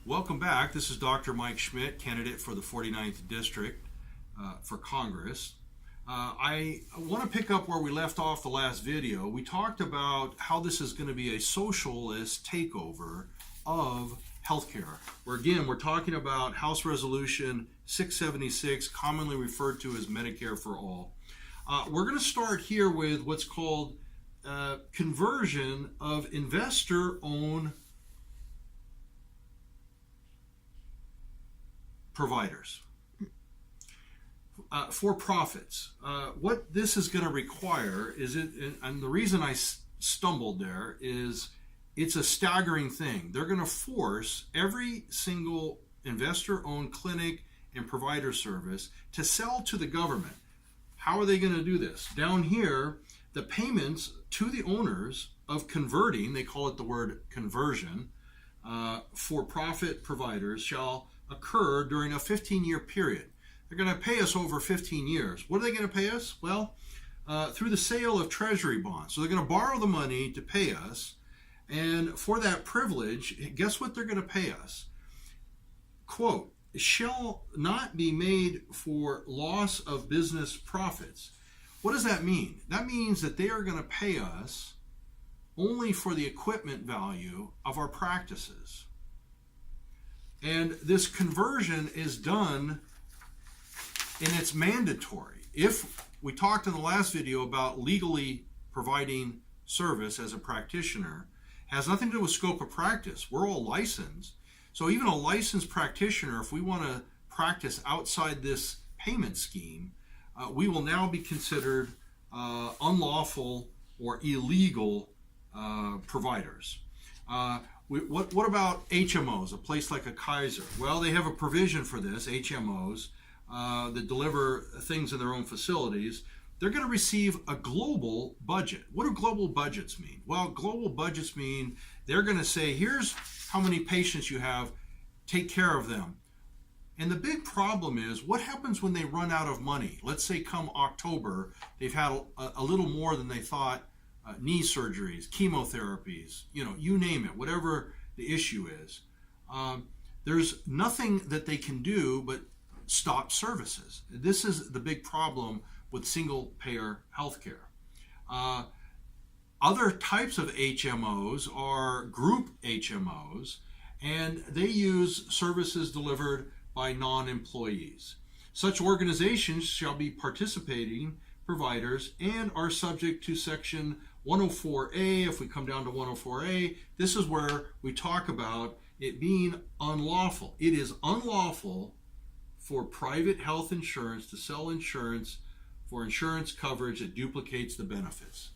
Welcome back. This is Dr. Mike Schmidt, candidate for the 49th District for Congress. I want to pick up where we left off the last video. We talked about how this is going to be a socialist takeover of healthcare. Where again, we're talking about House Resolution 676, commonly referred to as Medicare for All. We're going to start here with what's called conversion of investor-owned providers, for profits. What this is going to require is and the reason I stumbled there is it's a staggering thing. They're going to force every single investor-owned clinic and provider service to sell to the government. How are they going to do this? Down here, the payments to the owners of converting, they call it the word conversion, for-profit providers shall occur during a 15-year period. They're going to pay us over 15 years. What are they going to pay us? Well, through the sale of treasury bonds. So they're going to borrow the money to pay us, and for that privilege, guess what they're going to pay us? Quote, shall not be made for loss of business profits. What does that mean? That means that they are going to pay us only for the equipment value of our practices. And this conversion is done, and it's mandatory. If we talked in the last video about legally providing service as a practitioner, has nothing to do with scope of practice. We're all licensed. So even a licensed practitioner, if we want to practice outside this payment scheme, we will now be considered unlawful or illegal providers. What about HMOs, a place like a Kaiser? Well, they have a provision for this, HMOs, that deliver things in their own facilities. They're going to receive a global budget. What do global budgets mean? Well, global budgets mean they're going to say, here's how many patients you have, take care of them. And the big problem is, what happens when they run out of money? Let's say come October, they've had a little more than they thought. Knee surgeries, chemotherapies, you name it, whatever the issue is. There's nothing that they can do but stop services. This is the big problem with single-payer healthcare. Other types of HMOs are group HMOs, and they use services delivered by non-employees. Such organizations shall be participating providers and are subject to Section 104A. If we come down to 104A, this is where we talk about it being unlawful. It is unlawful for private health insurance to sell insurance for insurance coverage that duplicates the benefits.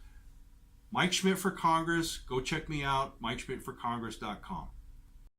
Mike Schmidt for Congress. Go check me out, MikeSchmidtForCongress.com.